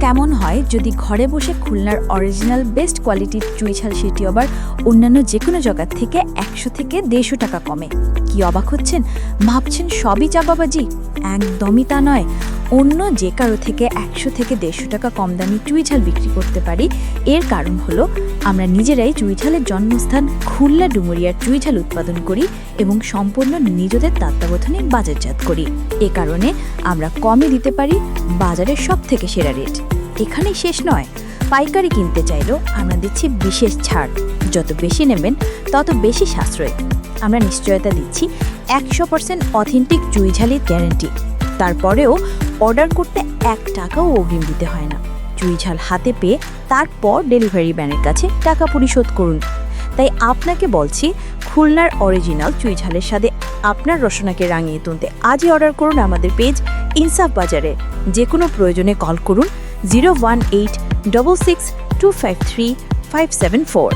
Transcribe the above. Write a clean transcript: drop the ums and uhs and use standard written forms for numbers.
কেমন হয় যদি ঘরে বসে খুলনার অরিজিনাল বেস্ট কোয়ালিটির চুইঝাল সেটি আবার অন্যান্য যে কোনো জায়গার থেকে ১০০ থেকে ১৫০ টাকা কমে? কি অবাক হচ্ছেন? ভাবছেন সবই চাপাবাজি? একদমই তা নয়। অন্য যে কারো থেকে ১০০ থেকে ১৫০ টাকা কম দামি চুইঝাল বিক্রি করতে পারি, এর কারণ হলো আমরা নিজেরাই চুইঝালের জন্মস্থান খুলনা ডুমুরিয়ার চুইঝাল উৎপাদন করি এবং সম্পূর্ণ নিজেদের তত্ত্বাবধানে বাজারজাত করি। এ কারণে আমরা কমে দিতে পারি বাজারের সব থেকে সেরা রেট। এখানেই শেষ নয়, পাইকারি কিনতে চাইলেও আমরা দিচ্ছি বিশেষ ছাড়। যত বেশি নেবেন তত বেশি সাশ্রয়। আমরা নিশ্চয়তা দিচ্ছি ১০০% অথেন্টিক চুইঝালের গ্যারান্টি। তারপরেও অর্ডার করতে ১ টাকাও অগ্রিম দিতে হয় না। চুইঝাল হাতে পেয়ে তারপর ডেলিভারি ম্যানের কাছে টাকা পরিশোধ করুন। তাই আপনাকে বলছি, খুলনার অরিজিনাল চুইঝালের সাথে আপনার রসনাকে রাঙিয়ে তুলতে আজই অর্ডার করুন আমাদের পেজ ইনসাফ বাজারে। যে কোনো প্রয়োজনে কল করুন 01866253574।